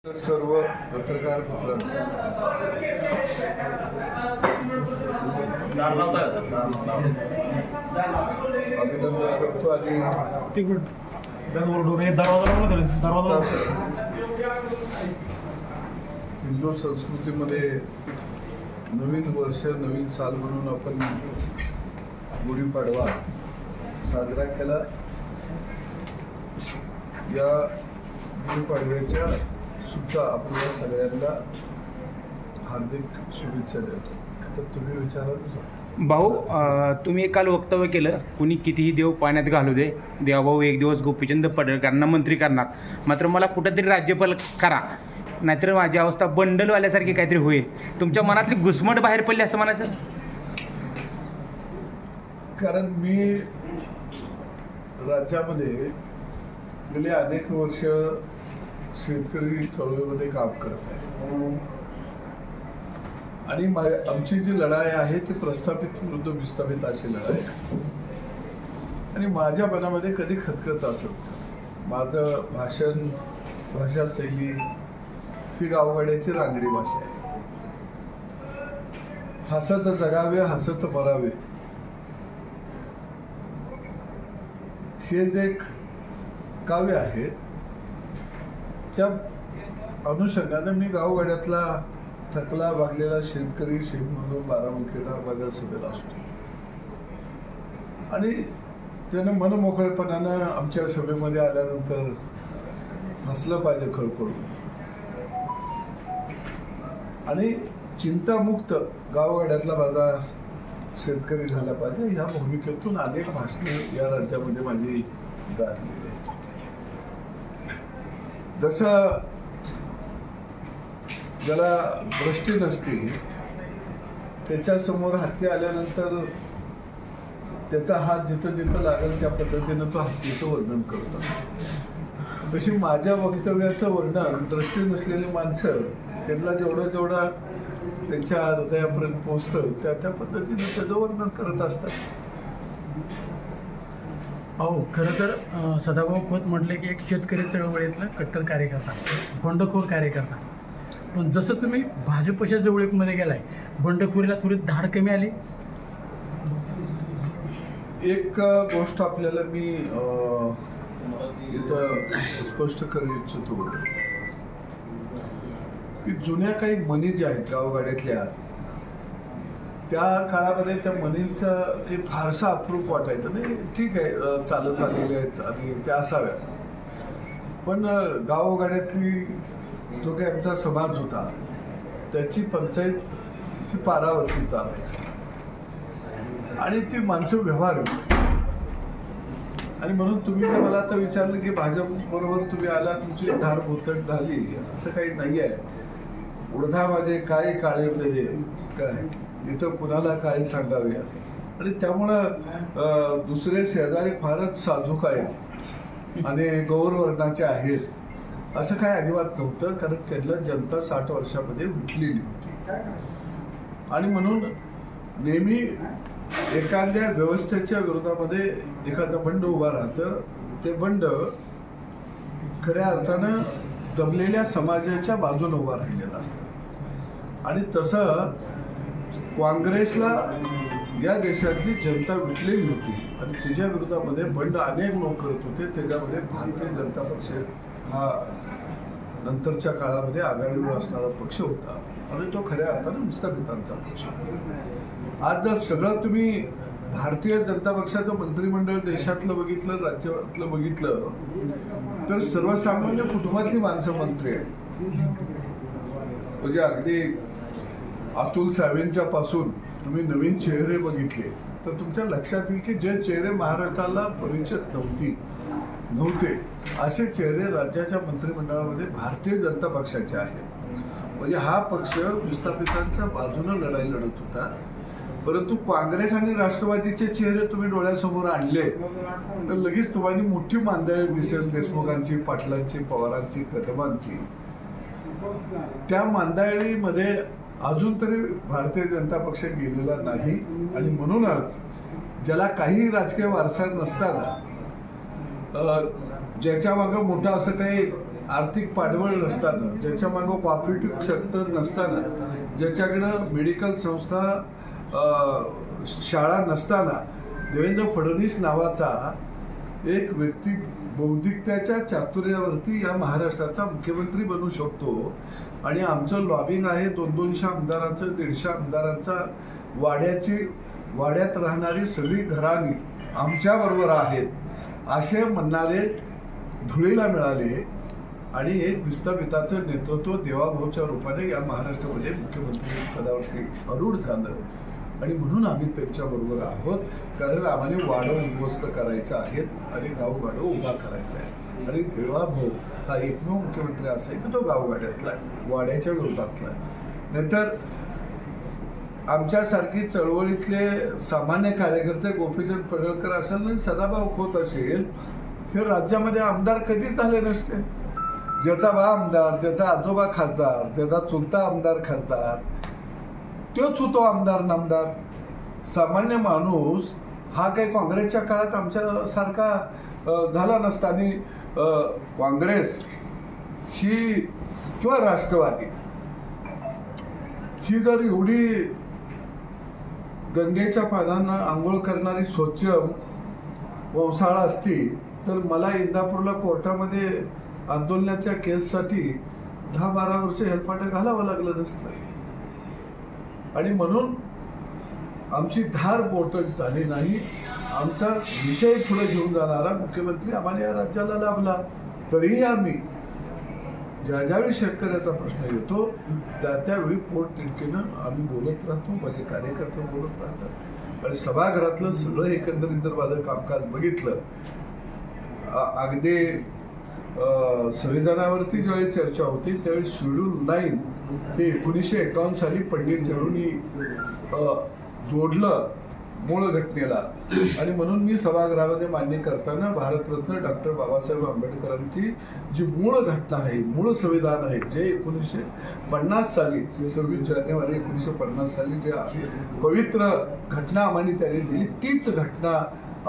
सर्व पत्रकार मित्रांनो अभिनंदन करतो आणि हिंदू संस्कृतीमध्ये नवीन वर्ष नवीन साल म्हणून आपण गुढीपाडवा साजरा केला। या गुढीपाडव्याच्या सुद्धा आपल्या सगळ्यांना हार्दिक शुभेच्छा देतो। तर तुम्ही विचारा भाऊ, तुम्ही काल वक्तव्य केलं, कुणी कितीही देव पाण्यात घालू दे, देवाभाऊ एक दिवस गोपीचंद पडळकरांना मंत्री करणार, मात्र मला कुठंतरी राज्यपाल करा, नाहीतर माझी अवस्था बंडलवाल्यासारखी काहीतरी होईल। तुमच्या मनातली घुसमट बाहेर पडली असं म्हणायचं? कारण मी राज्यामध्ये गेले अनेक वर्ष शेतकरी चळवळीमध्ये काम करत आहे आणि आमची जी लढाई आहे ती प्रस्थापित विरुद्ध विस्थापित अशी लढाई आहे आणि माझ्या मनामध्ये कधी खतखत असत। माझं भाषण भाषा शैली ही गावगाड्याची रांगडी भाषा आहे। हसत जगावे हसत मरावे हे जे एक काव्य आहे त्या अनुषंगाने मी गावगाड्यातला थकला भागलेला शेतकरी शेतमजूर बारामतीला माझ्या सभेला असतो आणि त्याने मनमोकळेपणानं आमच्या सभेमध्ये आल्यानंतर हसलं पाहिजे खळखळून आणि चिंतामुक्त गावगाड्यातला माझा शेतकरी झाला पाहिजे। या भूमिकेतून अनेक भाषणे या राज्यामध्ये माझी गाजलेली आहेत। जसं ज्याला दृष्टी नसते त्याच्या समोर हत्ती आल्यानंतर त्याचा हात जिथं जिथं लागेल त्या पद्धतीनं तो हत्तीचं वर्णन करतो। तशी माझ्या वक्तव्याचं वर्णन दृष्टी नसलेली माणसं त्यांना जेवढं जेवढं त्यांच्या हृदयापर्यंत पोहोचतं त्या पद्धतीनं त्याचं वर्णन करत असतात। अहो, खरं तर सदाभाऊ खोत म्हटले की एक शेतकरी चळवळीतला कट्टर कार्यकर्ता, बंडखोर कार्यकर्ता, पण जसं तुम्ही भाजपच्या जवळीकमध्ये गेलाय बंडखोरीला थोडी धार कमी आली। एक गोष्ट आपल्याला मी इथं स्पष्ट करू इच्छितो की जुन्या काही म्हणी ज्या आहेत गावगाड्यातल्या त्या काळामध्ये त्या म्हणींचं ते फारसं अप्रूप वाटायचं नाही। ठीक आहे, चालत आलेले आहेत आणि त्या असाव्यात, पण गावगाड्यातली जो काही आमचा समाज होता त्याची पंचायत ही पारावरती चालायची आणि ती माणसं व्यवहार होती आणि म्हणून तुम्ही मला आता विचारलं की भाजप बरोबर तुम्ही आला, तुमची धार बोथट झाली, असं काही नाही आहे। उडधा माझे काय काळे म्हणजे काय इथं कुणाला काय सांगावे आणि त्यामुळं दुसरे शेजारी फारच साधूक आहेत आणि गौरवर्णाचे आहेत असं काय अजिबात नव्हतं। कारण त्यांना जनता 60 वर्षामध्ये उठलेली होती आणि म्हणून नेहमी एखाद्या व्यवस्थेच्या विरोधामध्ये एखादं बंड उभा राहतं, ते बंड खऱ्या अर्थानं दबलेल्या समाजाच्या बाजूने उभा राहिलेला असतं आणि तसं काँग्रेसला या देशातली जनता विटलेली होती आणि तिच्या विरोधामध्ये बंड अनेक लोक करत होते। त्याच्यामध्ये भारतीय जनता पक्ष हा नंतरच्या काळामध्ये आघाडीवर असणारा पक्ष होता आणि तो खऱ्या अर्थानं विस्थापितांचा पक्ष होता। आज जर सगळं तुम्ही भारतीय जनता पक्षाचं मंत्रिमंडळ देशातलं बघितलं, राज्यातलं बघितलं तर सर्वसामान्य कुटुंबातली माणसं मंत्री आहेत। म्हणजे अगदी अतुल सावेंच्या पासून तुम्ही नवीन चेहरे बघितले तर तुमच्या लक्षात येईल की जे चेहरे महाराष्ट्राला परिचित नव्हते असे चेहरे राज्याच्या मंत्रिमंडळामध्ये भारतीय जनता पक्षाचे आहेत। म्हणजे हा पक्ष विस्थापितांच्या बाजूने लढाई लढत होता, परंतु काँग्रेस आणि राष्ट्रवादीचे चेहरे तुम्ही डोळ्यासमोर आणले तर लगेच तुम्हाला मोठी मांदळी दिसेल देशमुखांची, पाटलांची, पवारांची, कदमांची। त्या मांदळीमध्ये अजून तरी भारतीय जनता पक्ष गेलेला नाही आणि म्हणूनच ज्याला काही राजकीय वारसा नसताना ज्याच्या मागे मोठा असं काही आर्थिक पाठबळ नसताना, ज्याच्या मागं कॉपरेटिव्ह सेक्टर नसताना, ज्याच्याकडं मेडिकल संस्था शाळा नसताना देवेंद्र फडणवीस नावाचा एक व्यक्ती बौद्धिकतेच्या चातुर्यावरती या महाराष्ट्राचा मुख्यमंत्री बनू शकतो. आणि आमचं लॉबिंग आहे 200 आमदारांचं, 150 आमदारांचा, वाड्यात राहणारी सगळी घराणी आमच्याबरोबर आहेत असे म्हणणारे धुळीला मिळाले आणि एक विस्थापिताचं नेतृत्व देवाभाऊच्या रूपाने या महाराष्ट्रामध्ये मुख्यमंत्री पदावरती आरूढ झालं. आणि म्हणून आम्ही त्यांच्याबरोबर आहोत, कारण आम्हाला वाडं उद्ध्वस्त करायचं आहेत आणि गावगाडं उभा करायचा आहे. आणि देवाभाऊ हा एकमेव मुख्यमंत्री असा आहे की तो गावगाड्यातला आहे, वाड्याच्या विरोधातला आहे. नाहीतर आमच्यासारखी चळवळीतले सामान्य कार्यकर्ते गोपीचंद पडळकर असेल आणि सदाभाऊ खोत असेल, हे राज्यामध्ये आमदार कधीच झाले नसते. ज्याचा बा आमदार, ज्याचा आजोबा खासदार, ज्याचा चुलता आमदार खासदार, तोच होतो आमदार नामदार. सामान्य माणूस हा काही काँग्रेसच्या काळात आमच्यासारखा झाला नसता. आणि काँग्रेस ही किंवा राष्ट्रवादी ही जर एवढी गंगेच्या पानांना आंघोळ करणारी स्वच्छ वंशाळा असती तर मला इंदापूरला कोर्टामध्ये आंदोलनाच्या केससाठी 10-12 वर्ष हेलपाटं घालावं लागलं नसतं. आणि म्हणून आमची धार बोटं झाली नाही. आमचा विषय पुढे घेऊन जाणारा मुख्यमंत्री आम्हाला या राज्याला लाभला. तरीही आम्ही ज्यावेळी शेतकऱ्याचा प्रश्न येतो त्यावेळी पोट तिडकीनं आम्ही बोलत राहतो, माझे कार्यकर्ते बोलत राहतात. आणि सभागृहातलं सगळं एकंदरीत जर माझं कामकाज बघितलं, अगदी संविधानावरती ज्यावेळी चर्चा होती त्यावेळी शेड्यूल 9 हे 1951 साली पंडित नेहरूंनी जोडलं मूळ घटनेला. आणि म्हणून मी सभागृहामध्ये मान्य करताना भारतरत्न डॉक्टर बाबासाहेब आंबेडकरांची जी मूळ घटना आहे, मूळ संविधान आहे, जे 1950 साली 26 जानेवारी 1950 साली जे पवित्र घटना आम्हाला त्यांनी दिली, तीच घटना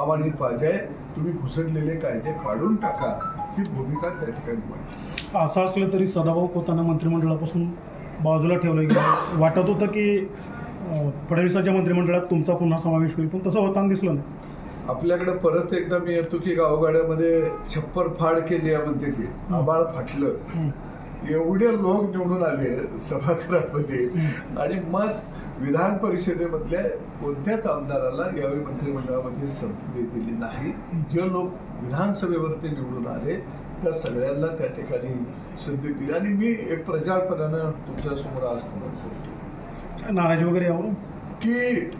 आम्हाला पाहिजे. तुम्ही घुसडलेले कायदे काढून टाका, ही भूमिका त्या ठिकाणी मांडली. असं असलं तरी सदाभाऊ खोतांना मंत्रिमंडळापासून बाजूला ठेवलं गेलं. वाटत होतं की फडणवीसांच्या मंत्रिमंडळात तुमचा पुन्हा समावेश होईल, पण तसं होताना दिसलं नाही. आपल्याकडे परत एकदा मी येतो की गावगाड्यामध्ये छप्पर फाड केली म्हणते ती, आबाळ फाटलं, एवढे लोक निवडून आले सभागृहामध्ये. आणि मग विधान परिषदेमधल्या कोणत्याच आमदाराला यावेळी मंत्रिमंडळामध्ये संधी दिली नाही. जे लोक विधानसभेवरती निवडून आले त्या सगळ्यांना त्या ठिकाणी संधी दिली. आणि मी एक प्रजाळपणानं तुमच्यासमोर आज बोलतो, नाराजी वगैरे यावरून की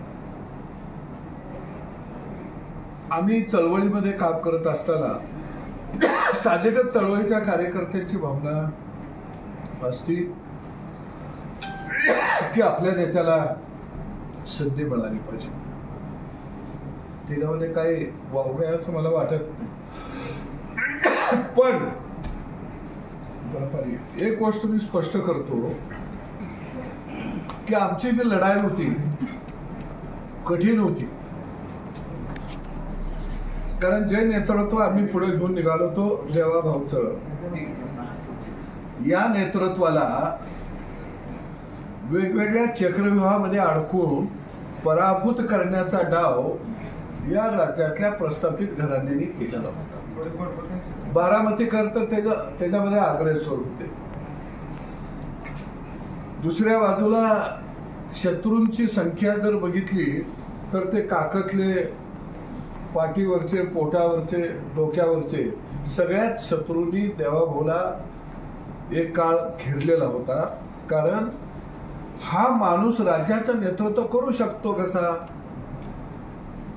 आम्ही चळवळीमध्ये काम करत असताना साहजिकच चळवळीच्या कार्यकर्त्यांची भावना असती की आपल्या नेत्याला संधी मिळाली पाहिजे. त्याच्यामध्ये काही वावगे असं मला वाटत नाही. पण एक गोष्ट मी स्पष्ट करतो की आमची जी लढाई होती कठीण होती, कारण जे नेतृत्व आम्ही पुढे घेऊन निघालो तो देवाभाऊचं, या नेतृत्वाला वेगवेगळ्या चक्रव्यूहामध्ये अडकून पराभूत करण्याचा डाव या राज्यातल्या प्रस्थापित घराण्यांनी केलेला होता. बारामतीकर तर त्याच्यामध्ये अग्रेसर होते. दुसऱ्या बाजूला शत्रूंची संख्या जर बघितली तर ते काकतले, पाठीवरचे, पोटावरचे, डोक्यावरचे सगळ्यात शत्रूंनी देवाभाऊला एक काळ घेरलेला होता. कारण हा माणूस राज्याचं नेतृत्व करू शकतो कसा,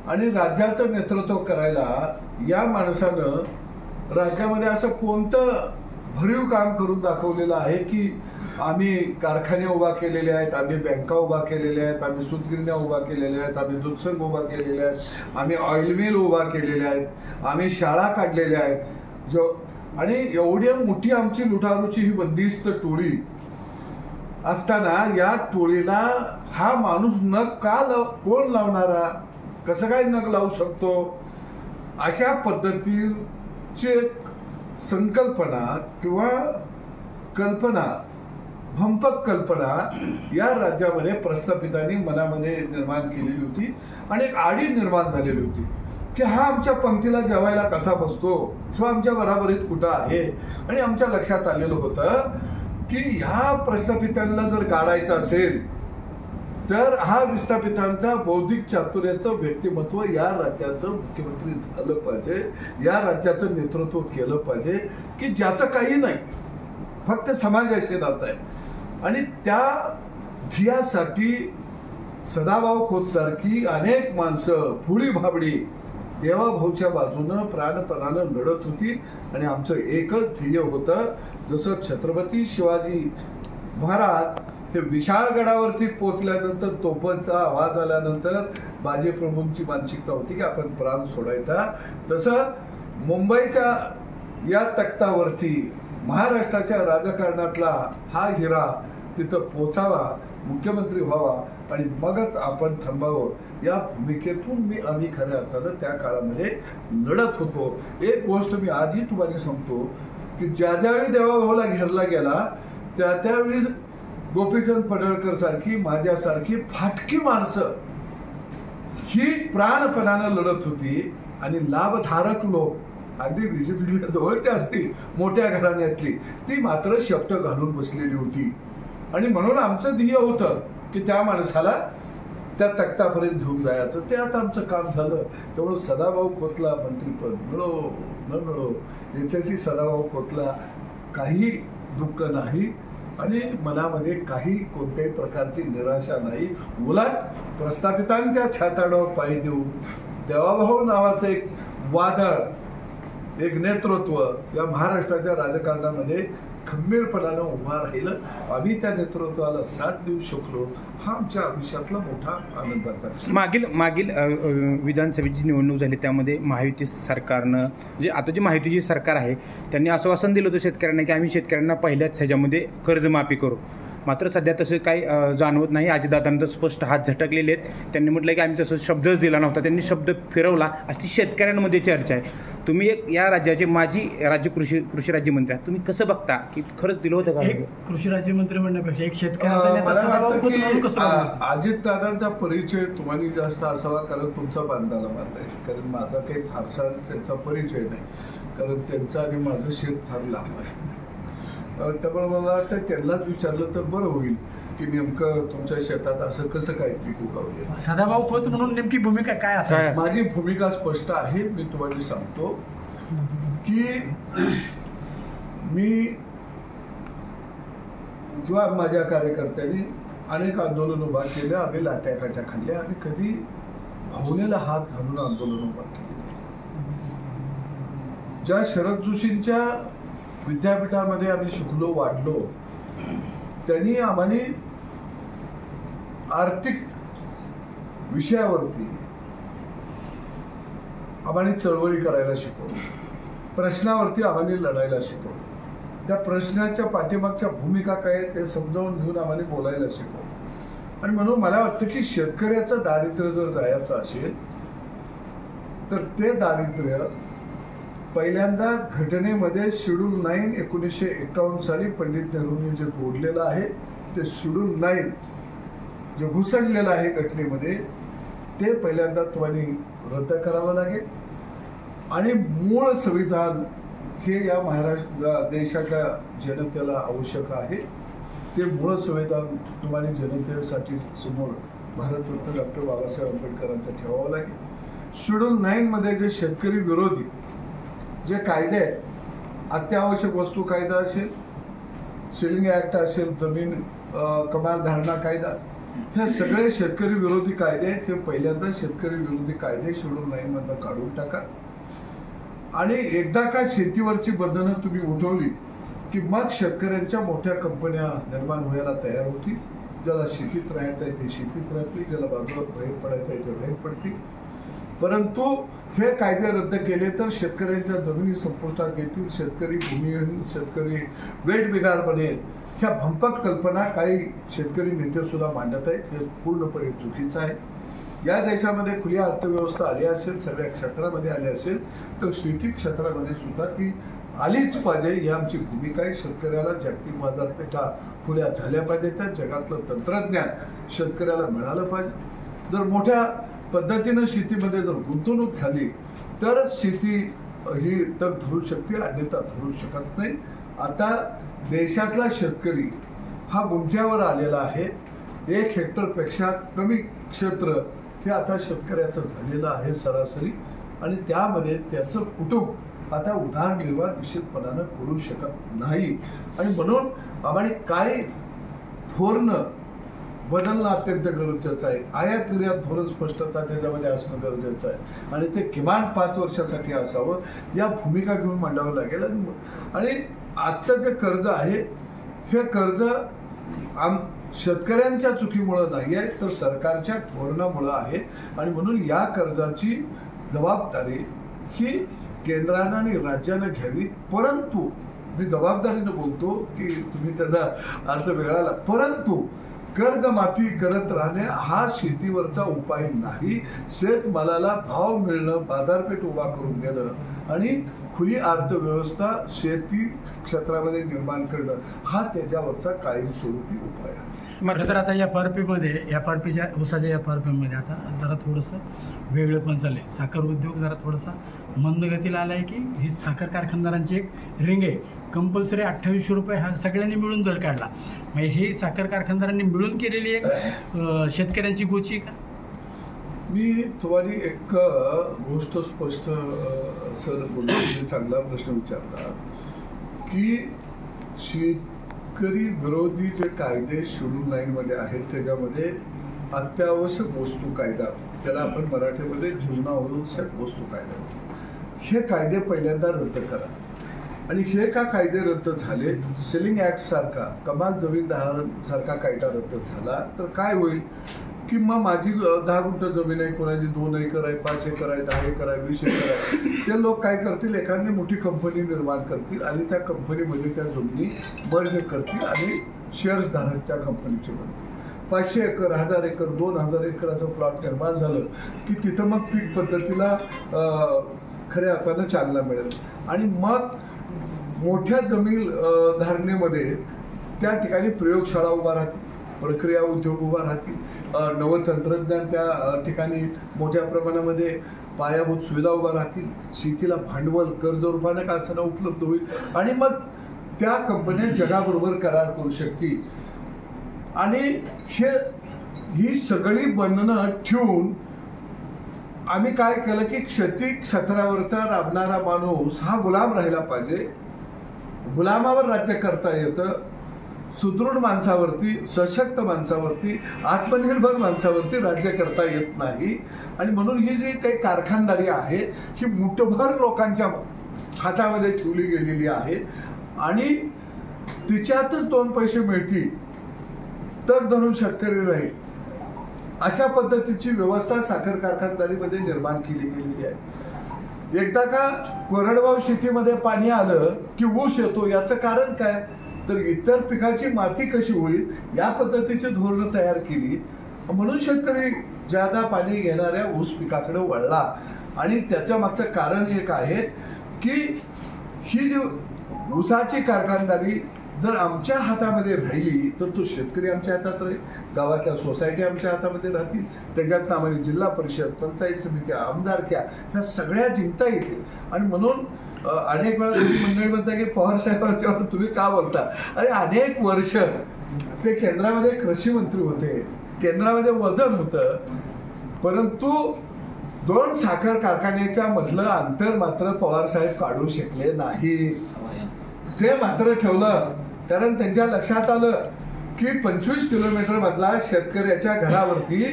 आणि राज्याचं नेतृत्व करायला या माणसानं राज्यामध्ये असं कोणतं भरीव काम करून दाखवलेलं आहे की आम्ही कारखाने उभा केलेले आहेत, आम्ही बँका उभा केलेल्या आहेत, आम्ही सूतगिरण्या उभा केलेल्या आहेत, आम्ही दूधसंघ उभा केलेले आहेत, आम्ही ऑइल मिल उभा केलेल्या आहेत, आम्ही शाळा काढलेल्या आहेत. आणि एवढी मोठी आमची लुटारूची ही बंदिस्त टोळी असताना या टोळीला हा माणूस नख कोण लावणारा, कसं काय नख लावू शकतो, अशा पद्धतीचे संकल्पना किंवा कल्पना, भंपक कल्पना या राज्यामध्ये प्रस्थापितांनी मनामध्ये निर्माण केलेली होती आणि एक आडी निर्माण झालेली होती की हा आमच्या पंक्तीला जेवायला कसा बसतो किंवा आमच्या बराबरीत कुठं आहे. आणि आमच्या लक्षात आलेलं होतं की ह्या प्रस्थापितांना जर गाडायचं असेल तर हा विस्थापितांचा बौद्धिक चातुर्याचं व्यक्तिमत्व या राज्याचं मुख्यमंत्री झालं पाहिजे, या राज्याचं नेतृत्व केलं पाहिजे की ज्याचं काही नाही, फक्त समाजाशी नातं आहे. आणि त्या ध्येयासाठी सदाभाऊ खोत सारखी अनेक माणसं फुडी भाबडी देवाभाऊच्या बाजूनं प्राणपणानं लढत होती. आणि आमचं एकच ध्येय होतं, जसं छत्रपती शिवाजी महाराज हे विशाळगडावरती पोहोचल्यानंतर तोफांचा आवाज आल्यानंतर बाजीप्रभूंची मानसिकता होती की आपण प्राण सोडायचा, तसं मुंबईच्या या तख्तावरती महाराष्ट्राच्या राजकारणातला हा हिरा तिथं पोचावा, मुख्यमंत्री व्हावा आणि मगच आपण थांबावं, या भूमिकेतून आम्ही खऱ्या अर्थानं त्या काळामध्ये लढत होतो. एक गोष्ट मी आजही तुम्हाला सांगतो की ज्यावेळी देवाभाऊला घेरला गेला त्यावेळी गोपीचंद पडळकर सारखी, माझ्यासारखी फाटकी माणसं ही प्राणपणानं लढत होती आणि लाभधारक लोक अगदी बीजेपीला जवळची असतील मोठ्या घराण्यातली ती मात्र शब्द घालून बसलेली होती. आणि म्हणून आमचं ध्येय होतं की त्या माणसाला त्या तख्तापर्यंत घेऊन जायचं. ते आता आमचं काम झालं. त्यामुळं सदाभाऊ खोतला मंत्रीपद मिळो न मिळो याच्याशी सदाभाऊ खोतला काही दुःख नाही आणि मनामध्ये काही कोणत्याही प्रकारची निराशा नाही. उलट प्रस्थापितांच्या छाताडावर पाय देऊन देवाभाऊ नावाचं एक वादळ, एक नेतृत्व या महाराष्ट्राच्या राजकारणामध्ये खंबीरपणानं उभा राहिलं. आम्ही त्या नेतृत्वाला साथ देऊ शकलो, हा आमच्या आयुष्यातला मोठा आनंदाचा. मागील विधानसभेची निवडणूक झाली त्यामध्ये महायुती सरकारनं म्हणजे आता जी महायुतीची सरकार आहे त्यांनी आश्वासन दिलं होतं शेतकऱ्यांना की आम्ही शेतकऱ्यांना पहिल्याच ह्याच्यामध्ये कर्जमाफी करू. मात्र सध्या तसं काही जाणवत नाही. अजितदादांना स्वस्त हात झटकलेले आहेत. त्यांनी म्हटलं की आम्ही तसं शब्दच दिला नव्हता, त्यांनी शब्द फिरवला अशी शेतकऱ्यांमध्ये चर्चा आहे. तुम्ही एक या राज्याचे माजी राज्य कृषी राज्यमंत्री आहात, तुम्ही कसं बघता की खरंच दिलं होतं का? एक कृषी राज्यमंत्री म्हणण्यापेक्षा एक शेतकऱ्याचा नेता सदाभाऊ खोत म्हणून कसं बघता? अजितदादांचा परिचय तुम्हाला जास्त असावा कारण तुमचा बांधाला बांधायचा, कारण माझा काही फारसा त्यांचा परिचय नाही, कारण त्यांचं आणि माझं शेत फार लांब आहे. त्यामुळे मला वाटतं त्यांनाच विचारलं तर बरं होईल की नेमकं तुमच्या शेतात असं कसं काय पीक उगवले. सदाभाऊ खोत म्हणून नेमकी भूमिका काय असेल? माझी भूमिका स्पष्ट आहे. मी तुम्हाला सांगतो की मी किंवा माझ्या कार्यकर्त्यांनी अनेक आंदोलन उभा केले, आम्ही लाट्या काट्या खाल्ल्या, आम्ही कधी भावनेला हात घालून आंदोलन उभा केले. ज्या शरद जोशींच्या विद्यापीठामध्ये आम्ही शिकलो वाढलो त्यांनी आम्हाला आर्थिक विषयावरती आम्हाला चळवळी करायला शिकवलं, प्रश्नावरती आम्हाला लढायला शिकवलं, त्या प्रश्नाच्या पाठीमागच्या भूमिका काय ते समजावून घेऊन आम्हाला बोलायला शिकवलं. आणि म्हणून मला वाटतं की शेतकऱ्याचं दारिद्र्य जर जायचं असेल तर ते दारिद्र्य पहिल्यांदा घटनेमध्ये शेड्यूल 9 1951 साली पंडित नेहरूंनी जे जोडलेलं आहे ते शेड्यूल 9 जे घुसडलेलं आहे घटनेमध्ये ते पहिल्यांदा तुम्हाला रद्द करावं लागेल. आणि मूळ संविधान हे या महाराष्ट्र देशाच्या जनतेला आवश्यक आहे. ते मूळ संविधान तुम्हाला जनतेसाठी समोर भारतरत्न डॉक्टर बाबासाहेब आंबेडकरांचं ठेवावं लागेल. शेड्यूल 9 मध्ये जे शेतकरी विरोधी जे कायदे आहेत, अत्यावश्यक वस्तू कायदा असेल, सेलिंग ऍक्ट असेल, जमीन कमाल धारणा कायदा, हे सगळे शेतकरी विरोधी कायदे आहेत. हे पहिल्यांदा शेतकरी विरोधी कायदे शेड्यूल 9 मधनं काढून टाका. आणि एकदा का शेतीवरची बंधनं तुम्ही उठवली की मग शेतकऱ्यांच्या मोठ्या कंपन्या निर्माण व्हायला तयार होतील. ज्याला शेतीत राहायचं आहे ते शेतीत राहतील, ज्याला बाजूला बाहेर पडायचं आहे ते बाहेर पडतील. परंतु हे कायदे रद्द केले तर शेतकऱ्यांच्या जमिनी संपुष्टात येतील, शेतकरी भूमिहीन, शेतकरी वेठबिगार बनेल. ह्या भंपक कल्पना काही शेतकरी नेते सुद्धा मांडत आहेत. हे पूर्णपणे चुकीचं आहे. या देशामध्ये खुली अर्थव्यवस्था आली असेल, सगळ्या क्षेत्रामध्ये आली असेल तर शेती क्षेत्रामध्ये सुद्धा ती आलीच पाहिजे ही आमची भूमिका आहे. शेतकऱ्याला जागतिक बाजारपेठा खुल्या झाल्या पाहिजे, त्या जगातलं तंत्रज्ञान शेतकऱ्याला मिळालं पाहिजे. जर मोठ्या पद्धतीनं शेतीमध्ये जर गुंतवणूक झाली तरच शेती ही तग धरू शकते, अन्यथा धरू शकत नाही. आता देशातला शेतकरी हा गुंठ्यावर आलेला आहे. 1 हेक्टरपेक्षा कमी क्षेत्र हे आता शेतकऱ्याचं झालेलं आहे सरासरी, आणि त्यामध्ये त्याचं कुटुंब आता उदरनिर्वाह निश्चितपणानं करू शकत नाही. आणि म्हणून आम्हाला काय धोरण बदलणं अत्यंत गरजेचं आहे. आयात निर्यात धोरण स्पष्टता त्याच्यामध्ये असणं गरजेचं आहे, आणि ते किमान 5 वर्षासाठी असावं. या भूमिका घेऊन मांडावं लागेल. आणि आजचं जे कर्ज आहे हे कर्ज शेतकऱ्यांच्या चुकीमुळं नाही आहे, तर सरकारच्या धोरणामुळं आहे. आणि म्हणून या कर्जाची जबाबदारी ही केंद्रानं आणि राज्यानं घ्यावी. परंतु मी जबाबदारीनं बोलतो की तुम्ही त्याचा अर्थ वेगळा, परंतु कर्जमाफी करत राहणे हा शेतीवरचा उपाय नाही. शेतमालाला भाव मिळणं, बाजारपेठ उभा करून देणं आणि खुली अर्थव्यवस्था शेती क्षेत्रामध्ये निर्माण करणं हा त्याच्यावरचा कायमस्वरूपी उपाय आहे. खरं तर आता FRPमध्ये FRPच्या ऊसाच्या FRPमध्ये आता जरा थोडंसं वेगळं पण चाललंय. साखर उद्योग जरा थोडासा मंदगतीला आला आहे की ही साखर कारखानदारांची एक रिंग आहे. कंपल्सरी 2800 रुपये हा सगळ्यांनी मिळून दर काढला. म्हणजे ही साखर कारखानदारांनी मिळून केलेली एक शेतकऱ्यांची गोची का? मी तुम्हाला एक गोष्ट स्पष्ट सर बोलतो, चांगला प्रश्न विचारला की शेतकरी विरोधी जे कायदे शेड्यूल 9 मध्ये आहेत त्याच्यामध्ये अत्यावश्यक वस्तू कायदा, त्याला आपण मराठीमध्ये जीवनावश्यक वस्तू कायदा, हे कायदे पहिल्यांदा रद्द करा. आणि हे का कायदे रद्द झाले? सेलिंग ऍक्ट सारखा, कमाल जमीन सारखा कायदा रद्द झाला तर काय होईल की मग माझी 10 गुंठ जमीन आहे, कोणाची 2 एकर आहे, 5 एकर आहे, 10 एकर आहे, 20 एकर आहे, ते लोक काय करतील, एखादी मोठी कंपनी निर्माण करतील आणि त्या कंपनीमध्ये त्या जमिनी मर्ज करतील आणि शेअर्स धारक त्या कंपनीचे बनतील. 500 एकर, 1000 एकर, 2000 एकराचं प्लॉट निर्माण झालं की तिथं मग पीक पद्धतीला खऱ्या अर्थानं चालना मिळेल. आणि मग मोठ्या जमीन धारणेमध्ये त्या ठिकाणी प्रयोगशाळा उभा राहतील, प्रक्रिया उद्योग उभा राहतील, नवतंत्रज्ञान त्या ठिकाणी मोठ्या प्रमाणामध्ये पायाभूत सुविधा उभा राहतील, शेतीला भांडवल कर्ज रूपाने का असताना उपलब्ध होईल. आणि मग त्या कंपन्या जगाबरोबर करार करू शकतील. आणि ही सगळी बंधनं ठेवून आम्ही काय केलं की शेती क्षेत्रावरचा राबणारा माणूस हा गुलाम राहिला पाहिजे. गुलामावर राज्य करता येतं, सुदृढ माणसावरती, सशक्त माणसावरती, आत्मनिर्भर माणसावरती राज्य करता येत नाही. आणि म्हणून ही जी काही कारखानदारी आहे ही मुठभर लोकांच्या हातामध्ये ठेवली गेलेली आहे आणि तिच्यातच 2 पैसे मिळतील तर धरून शेतकरी राहील, अशा पद्धतीची व्यवस्था साखर कारखानदारीमध्ये निर्माण केली गेलेली आहे. एकदा का कोरडवाहू शेतीमध्ये पाणी आलं की ऊस येतो, याचं कारण काय, तर इतर पिकाची माती कशी होईल या पद्धतीची धोरणं तयार केली. म्हणून शेतकरी ज्यादा पाणी घेणाऱ्या ऊस पिकाकडे वळला. आणि त्याच्या मागचं कारण एक आहे की ही जी ऊसाची कारखानदारी जर आमच्या हातामध्ये राहिली तर तो शेतकरी आमच्या हातात राहील, गावातल्या सोसायटी आमच्या हातामध्ये राहतील, त्याच्यात आम्हाला जिल्हा परिषद, पंचायत समित्या, आमदारक्या ह्या सगळ्या जिंकता येतील. आणि म्हणून अनेक वेळा तुम्ही मंडळी म्हणता की पवार साहेबांच्यावर तुम्ही का बोलता? अरे अनेक वर्ष ते केंद्रामध्ये कृषी मंत्री होते, केंद्रामध्ये वजन होतं, परंतु 2 साखर कारखान्याच्या मधलं अंतर मात्र पवार साहेब काढू शकले नाही. ते मात्र ठेवलं कारण त्यांच्या लक्षात आलं की 25 किलोमीटर मधला शेतकऱ्याच्या घरावरती,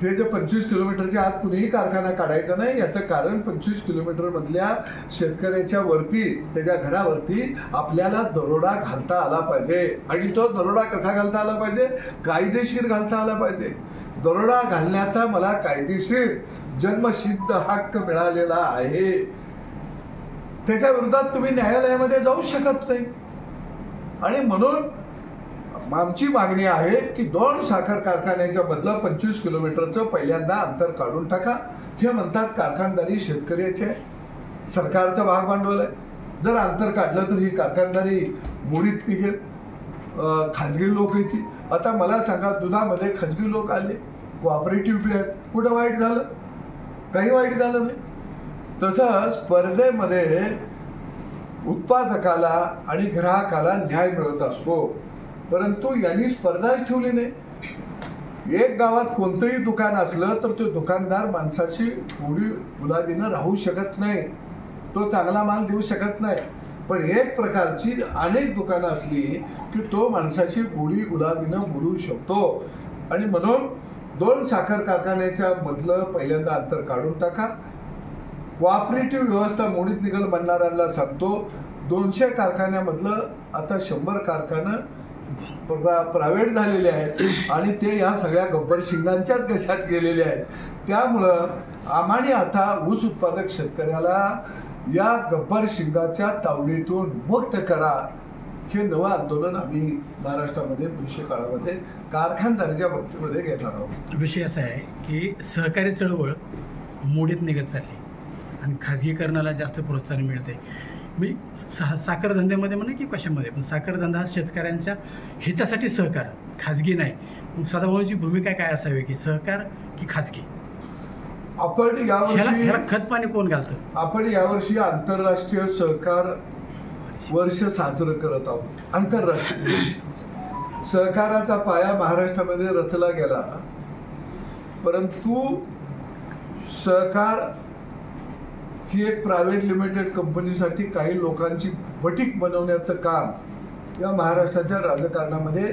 हे जे 25 किलोमीटरच्या आत कुणीही कारखाना काढायचा नाही, याचं कारण 25 किलोमीटर मधल्या शेतकऱ्याच्या वरती, त्याच्या घरावरती आपल्याला दरोडा घालता आला पाहिजे. आणि तो दरोडा कसा घालता आला पाहिजे? कायदेशीर घालता आला पाहिजे. दरोडा घालण्याचा मला कायदेशीर जन्मसिद्ध हक्क मिळालेला आहे. त्याच्या विरोधात तुम्ही न्यायालयामध्ये जाऊ शकत नाही. आणि म्हणून आमची मागणी आहे की 2 साखर कारखान्याच्या मधलं 25 किलोमीटरचं पहिल्यांदा अंतर काढून टाका. हे म्हणतात कारखानदारी शेतकऱ्याचे, सरकारचं भाग भांडवल आहे, जर अंतर काढलं तर ही कारखानदारी मोडीत निघेल, खाजगी लोक येतील. आता मला सांगा, दुधामध्ये खाजगी लोक आले, कोऑपरेटिव्ह बी आहेत, कुठं वाईट झालं? काही वाईट झालं नाही. तसं स्पर्धेमध्ये उत्पादकाला आणि ग्राहकाला न्याय मिळत असतो, परंतु यांनी स्पर्धाच ठेवली नाही. एक गावात कोणतंही दुकान असलं तर तो दुकानदार माणसाची गोडी गुलाबीनं राहू शकत नाही, तो चांगला माल देऊ शकत नाही. पण एक प्रकारची अनेक दुकानं असली की तो माणसाची गोडी गुलाबीनं बोलू शकतो. आणि म्हणून 2 साखर कारखान्याच्या मधलं पहिल्यांदा अंतर काढून टाका. कोऑपरेटिव्ह व्यवस्था मोडीत निघल म्हणणाऱ्यांना सांगतो, 200 कारखान्यामधलं आता 100 कारखानं प्रायव्हेट झालेले आहेत आणि ते या सगळ्या गब्बर शिंगांच्याच घशात गेलेले आहेत. त्यामुळं आम्हाने आता ऊस उत्पादक शेतकऱ्याला या गब्बर शिंगाच्या तावडीतून मुक्त करा, हे नवं आंदोलन आम्ही महाराष्ट्रामध्ये भविष्य काळामध्ये कारखानदारीच्या बाबतीमध्ये घेणार आहोत. विषय असा आहे की सहकारी चळवळ मोडीत निघत चालली आणि खाजगीकरणाला जास्त प्रोत्साहन मिळते. मी साखर धंद्यामध्ये म्हणा की कशामध्ये पण साखर धंदा हा शेतकऱ्यांच्या हितासाठी सहकार, खाजगी नाही. मग सदाभाऊंची भूमिका काय असावी, की सहकार की खाजगी? आपण यावर्षी खत पाणी कोण घालतं? आपण यावर्षी आंतरराष्ट्रीय सहकार वर्ष साजरं करत आहोत. आंतरराष्ट्रीय सहकाराचा पाया महाराष्ट्रामध्ये रचला गेला, परंतु सहकार ही एक प्रायव्हेट लिमिटेड कंपनीसाठी काही लोकांची बटीक बनवण्याचं काम या महाराष्ट्राच्या राजकारणामध्ये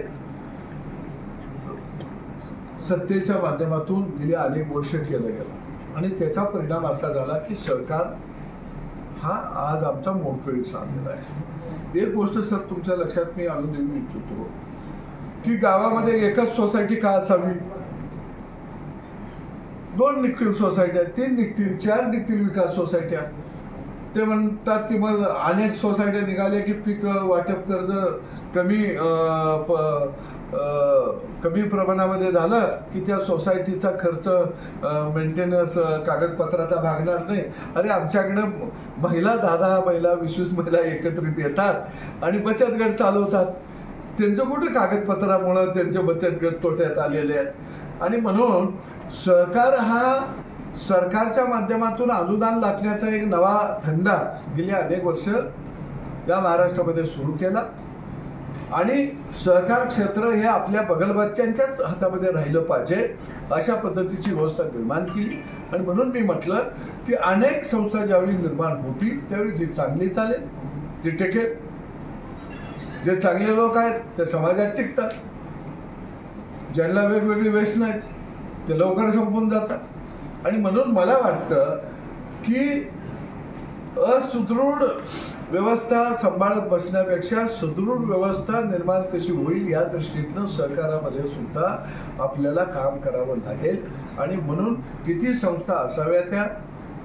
सत्तेच्या माध्यमातून गेली अनेक वर्ष केलं गेलं आणि त्याचा परिणाम असा झाला की सहकार हा आज आमचा मोडकळीत साधलेला आहे. एक गोष्ट सर तुमच्या लक्षात मी आणून देऊ इच्छितो की गावामध्ये एकच सोसायटी का असावी? 2 निघतील सोसायट्या, 3 निघतील, 4 निघतील विकास सोसायट्या. ते म्हणतात की मग अनेक सोसायट्या निघाल्या की पीक वाटप कर्ज कमी प्रमाणामध्ये झालं की त्या सोसायटीचा खर्च मेंटेनन्स कागदपत्राचा भागणार नाही. अरे आमच्याकडं महिला 10 महिला 20 महिला एकत्रित येतात आणि बचत गट चालवतात. त्यांचं कुठं कागदपत्रामुळं त्यांचे बचत गट तोट्यात आलेले आहेत. आणि म्हणून सहकार हा सरकारच्या माध्यमातून अनुदान लागण्याचा एक नवा धंदा गेली अनेक वर्ष या महाराष्ट्रामध्ये सुरू केला आणि सहकार क्षेत्र हे आपल्या बगलबच्च्यांच्याच हातामध्ये राहिलं पाहिजे अशा पद्धतीची व्यवस्था निर्माण केली. आणि म्हणून मी म्हटलं की अनेक संस्था ज्यावेळी निर्माण होतील त्यावेळी जी चांगली चालेल, जी टिकेल, जे चांगले लोक आहेत ते समाजात टिकतात, ज्यांना वेगवेगळी व्यसनं आहेत ते लवकर संपून जातात. आणि म्हणून मला वाटतं की असुदृढ व्यवस्था सांभाळत बसण्यापेक्षा सुदृढ व्यवस्था निर्माण कशी होईल या दृष्टीनं सहकारामध्ये सुद्धा आपल्याला काम करावं लागेल. आणि म्हणून किती संस्था असाव्या त्या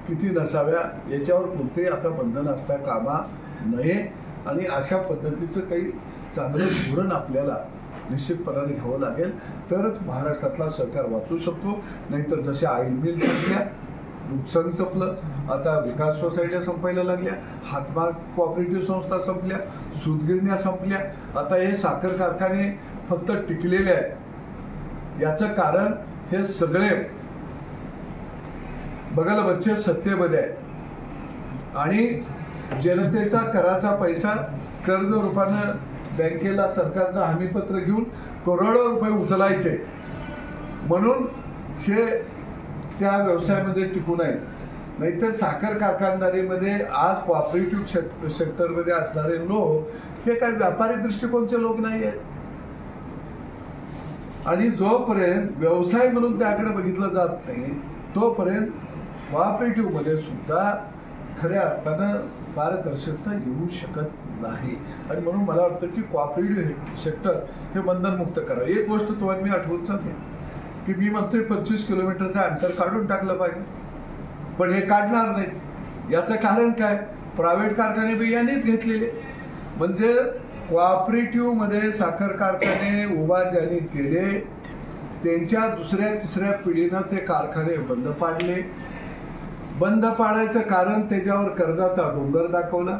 किती नसाव्या याच्यावर कोणतेही आता बंधन असता कामा नये. आणि अशा पद्धतीचं काही चांगलं धोरण आपल्याला निश्चितपणाने घ्यावं लागेल तरच महाराष्ट्रातला सहकार वाचू शकतो. नाहीतर जसे ऑइल मिल संपल्या, दूध संघ संपलं, आता विकास सोसायट्या संपायला लागल्या, हातमाग कोऑपरेटिव्ह संस्था संपल्या, सूतगिरण्या संपल्या, आता हे साखर कारखाने फक्त टिकलेले आहेत. याचं कारण हे सगळे बगलबच्चे सत्तेमध्ये आहेत आणि जनतेचा कराचा पैसा कर्ज रूपानं बँकेला सरकारचं हमीपत्र घेऊन करोडो रुपये उचलायचे म्हणून हे त्या व्यवसायामध्ये टिकून आहे. नाहीतर साखर कारखानदारीमध्ये आज कोऑपरेटिव्ह सेक्टरमध्ये असणारे लोक हे काही व्यापारी दृष्टिकोनचे लोक नाही आहेत. आणि जोपर्यंत व्यवसाय म्हणून त्याकडे बघितलं जात नाही तोपर्यंत कोऑपरेटिव्ह मध्ये सुद्धा खऱ्या अर्थानं पारदर्शकता येऊ शकत नाही. आणि म्हणून मला वाटतं की कोऑपरेटिव्ह सेक्टर हे बंधनमुक्त करा. एक गोष्ट तुम्हाला मी आठवून सांगते की मी म्हणतोय 25 किलोमीटरचं अंतर काढून टाकलं पाहिजे, पण हे काढणार नाही. याचं कारण काय? प्रायव्हेट कारखाने बियाणेच घेतलेले. म्हणजे कोऑपरेटिव्ह मध्ये साखर कारखाने उभा ज्यांनी केले त्यांच्या 2ऱ्या-3ऱ्या पिढीनं ते कारखाने बंद पाडले. बंद पाडायचं कारण त्याच्यावर कर्जाचा डोंगर दाखवला.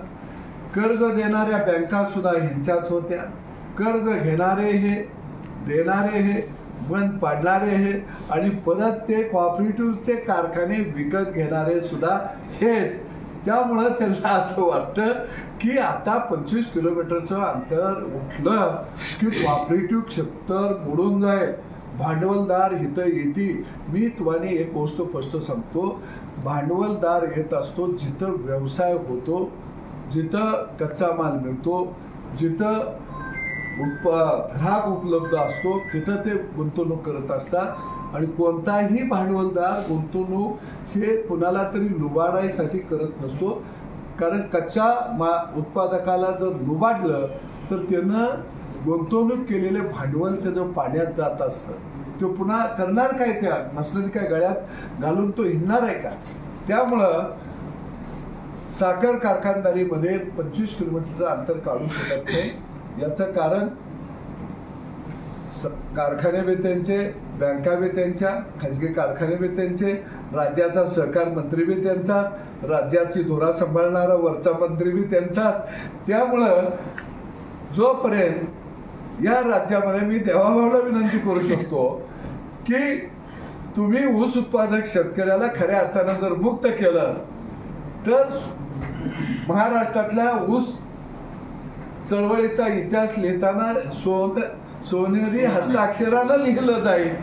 कर्ज देणाऱ्या बँका सुद्धा ह्यांच्याच होत्या, कर्ज घेणारे हे, देणारे हे, बंद पाडणारे हे, आणि परत ते कोऑपरेटिव्हचे कारखाने विकत घेणारे सुद्धा हेच. त्यामुळं त्यांना असं वाटतं की आता 25 किलोमीटरचं अंतर उठलं की कोऑपरेटिव्ह क्षेत्र बुडून जाईल, भांडवलदार इथं येतील. मी तुम्हाला एक गोष्ट स्पष्ट सांगतो, भांडवलदार येत असतो जिथं व्यवसाय होतो, जिथं कच्चा माल मिळतो, जिथं ग्राहक उपलब्ध असतो, तिथं ते गुंतवणूक करत असतात. आणि कोणताही भांडवलदार गुंतवणूक हे कुणाला तरी लुबाडायसाठी करत नसतो, कारण कच्च्या उत्पादकाला जर लुबाडलं तर त्यानं गुंतवणूक केलेले भांडवल त्याचं पाण्यात जात असतं. तो पुन्हा करणार काय, त्या नसलं काय गळ्यात घालून तो हिंडणार आहे का? त्यामुळं साखर कारखानदारीमध्ये 25 किलोमीटरचं अंतर काढू शकत नाही. याचं कारण कारखाने बी त्यांचे, बँका बी त्यांच्या, खाजगी कारखाने बी त्यांचे, राज्याचा सहकार मंत्री बी त्यांचा, राज्याची धोरा सांभाळणारा वरचा मंत्री बी त्यांचाच. त्यामुळं जोपर्यंत या राज्यामध्ये मी देवाभाऊला विनंती करू शकतो की तुम्ही ऊस उत्पादक शेतकऱ्याला खऱ्या अर्थानं जर मुक्त केलं तर महाराष्ट्रातल्या ऊस चळवळीचा इतिहास लिहिताना सोनेरी हस्ताक्षरानं लिहिलं जाईल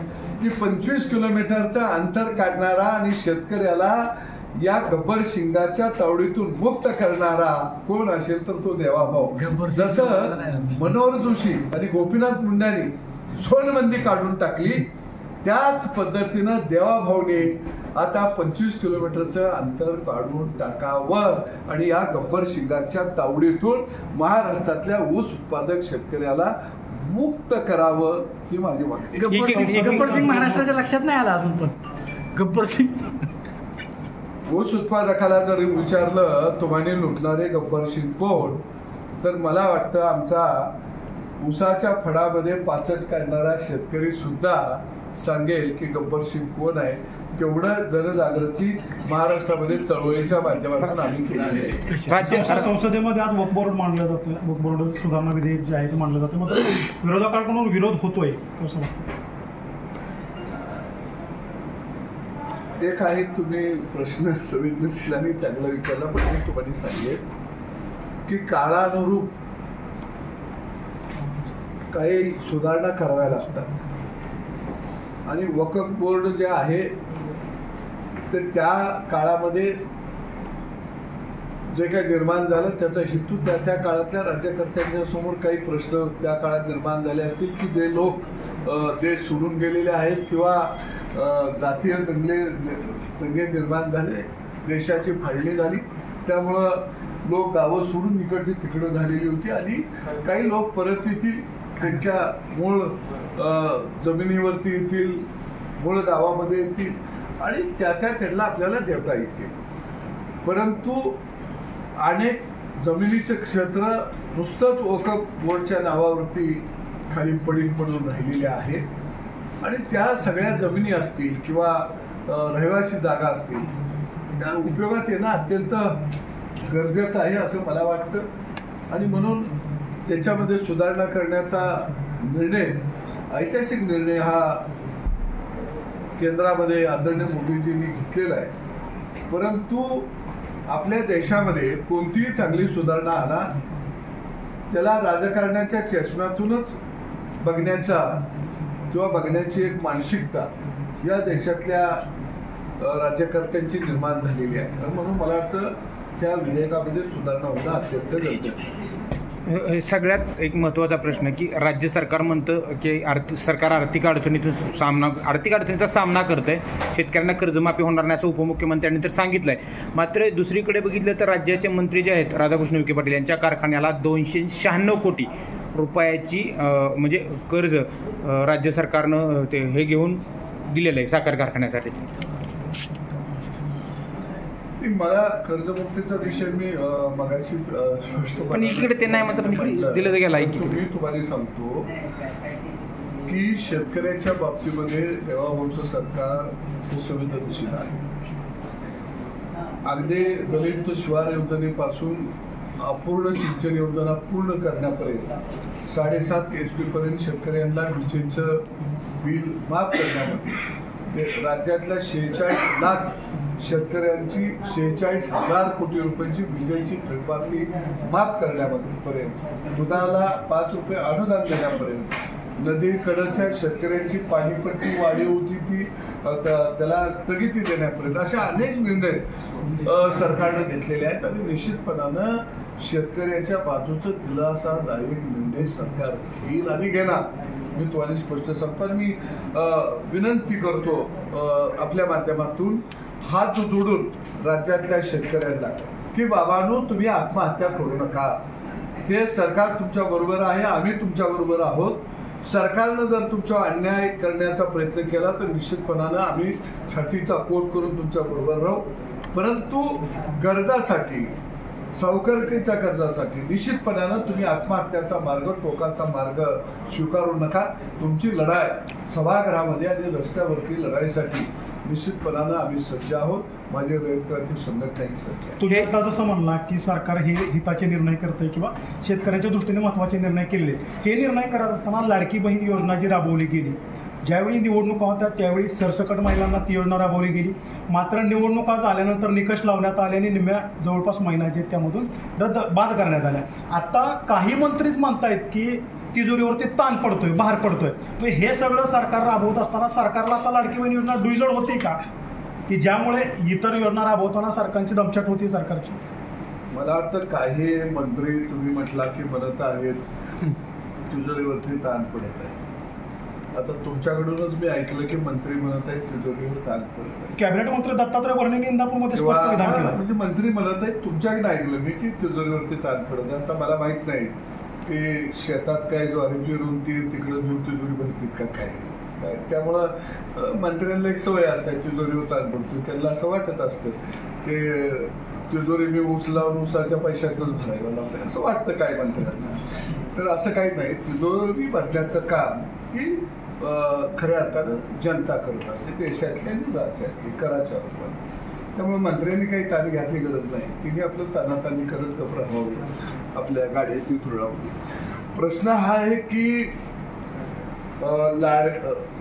की 25 किलोमीटरचं अंतर काढणारा आणि शेतकऱ्याला या गब्बर शिंगाच्या तावडीतून मुक्त करणारा कोण असेल तर तो देवाभाऊ. जसं मनोहर जोशी आणि गोपीनाथ मुंडेंनी सोनबंदी काढून टाकली, त्याच पद्धतीनं देवाभाऊने आता 25 किलोमीटरचं अंतर काढून टाकावं आणि या गब्बर शिंगाच्या तावडीतून महाराष्ट्रातल्या ऊस उत्पादक शेतकऱ्याला मुक्त करावं ही माझी मागणी. गब्बर सिंग महाराष्ट्राच्या लक्षात नाही आला अजून, पण गब्बर सिंग ऊस उत्पादकाला जर विचारलं तुम्हाला लुटणारे गब्बर सिंग कोण, तर मला वाटतं आमचा ऊसाच्या फडामध्ये पाचट काढणारा शेतकरी सुद्धा सांगेल की गब्बर सिंग कोण आहे. तेवढं जनजागृती महाराष्ट्रामध्ये चळवळीच्या माध्यमातून आम्ही केलेली आहे. संसदेमध्ये आज वक्फ बोर्ड मांडलं जातं, वक्फ बोर्ड सुधारणा विधेयक जे आहे ते मांडलं जातं, मात्र विरोधकांकडून विरोध होतोय असं वाटतं. एक आहे, तुम्ही प्रश्न संवेदनशील आणि चांगला विचारला, पण मी तुम्हाला सांगेन की काळानुरूप काही सुधारणा कराव्या लागतात आणि वक्फ बोर्ड जे आहे तर त्या काळामध्ये जे काही निर्माण झालं त्याचा हेतू त्या काळातल्या राज्यकर्त्यांच्या समोर काही प्रश्न त्या काळात निर्माण झाले असतील की जे लोक देश सोडून गेलेले आहेत किंवा जातीय दंगे निर्माण झाले, देशाची फाळणी झाली, त्यामुळं लोक गावं सोडून इकडची तिकडं झालेली होती आणि काही लोक परत येतील, त्यांच्या मूळ जमिनीवरती येतील, मूळ गावामध्ये येतील आणि त्यांना आपल्याला देता येतील. परंतु अनेक जमिनीचे क्षेत्र नुसतंच वक्फ बोर्डच्या नावावरती खाली पडीक पडून राहिलेले आहेत आणि त्या सगळ्या जमिनी असतील किंवा रहिवासी जागा असतील त्या उपयोगात येणं अत्यंत गरजेचं आहे असं मला वाटतं आणि म्हणून त्याच्यामध्ये सुधारणा करण्याचा निर्णय, ऐतिहासिक निर्णय हा केंद्रामध्ये आदरणीय मोदीजींनी घेतलेला आहे. परंतु आपल्या देशामध्ये कोणतीही चांगली सुधारणा आणा त्याला राजकारणाच्या चष्म्यातूनच बघण्याचा किंवा बघण्याची एक मानसिकता या देशातल्या राज्यकर्त्यांची निर्माण झालेली आहे. म्हणून मला वाटतं त्या विधेयकामध्ये सुधारणा होणं अत्यंत गरजेचं आहे. सगळ्यात एक महत्त्वाचा प्रश्न की राज्य सरकार म्हणतं की सरकार आर्थिक अडचणीचा सामना करत आहे, शेतकऱ्यांना कर्जमाफी होणार नाही असं उपमुख्यमंत्र्यांनी तर सांगितलं आहे. मात्र दुसरीकडे बघितलं तर राज्याचे मंत्री जे आहेत राधाकृष्ण विखे पाटील यांच्या कारखान्याला 296 कोटी रुपयाची म्हणजे कर्ज राज्य सरकारनं ते हे घेऊन दिलेलं आहे साखर कारखान्यासाठी. मला कर्जमुक्तीचा विषय मी मगाशी स्पष्ट पण इकडे ते नाही मात्र दिलं गेला आहे की मी तुम्हाला सांगतो की शेतकऱ्याच्या बाबतीमध्ये देवाभाऊचं सरकार संवेदनशील आहे. अगदी दलित शिवार योजनेपासून अपूर्ण सिंचन योजना पूर्ण करण्यापर्यंत 7.5 HP पर्यंत शेतकऱ्यांना विजेचं बिल माफ करण्यामध्ये राज्यातल्या 46 लाख शेतकऱ्यांची 46,000 कोटी रुपयांची विजेची थकबाकी माफ करण्यामध्ये पर्यंत, दुधाला 5 रुपये अनुदान देण्यापर्यंत, नदीकडच्या शेतकऱ्यांची पाणीपट्टी वाढीव होती ती त्याला स्थगिती देण्यापर्यंत अशा अनेक निर्णय सरकारनं घेतलेले आहेत. आणि निश्चितपणानं शेतकऱ्याच्या बाजूचं दिलासादायक निर्णय सरकार घेईल आणि घेणार. मी तुम्हाला स्पष्ट सांगतो. मी विनंती करतो आपल्या माध्यमातून हात जोडून राज्यातल्या शेतकऱ्यांना की बाबांनो, तुम्ही आत्महत्या करू नका. हे सरकार तुमच्या बरोबर आहे, आम्ही तुमच्या बरोबर आहोत. सरकारनं जर तुमचा अन्याय करण्याचा प्रयत्न केला तर निश्चितपणानं आम्ही छातीचा कोट करून तुमच्या बरोबर राहू. परंतु गरजासाठी, सावकारकीच्या कर्जासाठी निश्चितपणानं तुम्ही आत्महत्याचा मार्ग, टोकाचा मार्ग स्वीकारू नका. तुमची लढाई सभागृहामध्ये आणि रस्त्यावरती लढाईसाठी निश्चितपणानं आम्ही सज्ज आहोत. माझे रयत संघटनाही सज्ज आहे. तुम्ही आता जसं म्हणला की सरकार हे हिताचे निर्णय करतंय किंवा शेतकऱ्याच्या दृष्टीने महत्त्वाचे निर्णय केले, हे निर्णय करत असताना लाडकी बहीण योजना जी राबवली गेली, ज्यावेळी निवडणुका होत्या त्यावेळी सरसकट महिलांना ती योजना राबवली गेली. मात्र निवडणुका झाल्यानंतर निकष लावण्यात आले आणि निम्म्या जवळपास महिला आहेत त्यामधून बाद करण्यात आल्या. आता काही मंत्रीच म्हणतायत की तिजोरीवरती ताण पडतोय, भार पडतोय. मग हे सगळं सरकार राबवत असताना सरकारला आता लाडकी बहीण योजना डुईजड होते का, की ज्यामुळे इतर योजना राबवताना सरकारची दमछट होती सरकारची? मला वाटतं काही मंत्री तुम्ही म्हटला की म्हणत आहेत तिजोरीवरती ताण पडत आहे. आता तुमच्याकडूनच मी ऐकलं की मंत्री म्हणत आहेत तिजोरीवर ताण पडत आहे. कॅबिनेट मंत्री दत्तात्रय भरणेंनी इंदापूरमध्ये स्पष्ट विधान केलं. म्हणजे मंत्री म्हणत आहेत, तुमच्याकडे ऐकलं मी की तिजोरीवरती ताण पडत आहे. आता मला माहित नाही की शेतात काय ज्वारी फिरून ती तिकडे घेऊन तिजोरी भरतील का काय. त्यामुळं मंत्र्यांना एक सवय असते तिजोरीवर ताण पडतो. त्यांना असं वाटत असतं की तिजोरी मी ऊस लावून ऊसाच्या पैशातूनच भरायला लागतं असं वाटतं काय मंत्र्यांना. तर असं काही नाही. तिजोरी भरण्याचं काम ही खऱ्या अर्थानं जनता करत असते, देशातली आणि राज्यातली कराच्या रूपाने. त्यामुळे मंत्र्यांनी काही ताण घ्यायची गरज नाही. तिने आपलं तानातानी करत राहावं, आपल्या गाड्याची तुळावली. प्रश्न हा आहे की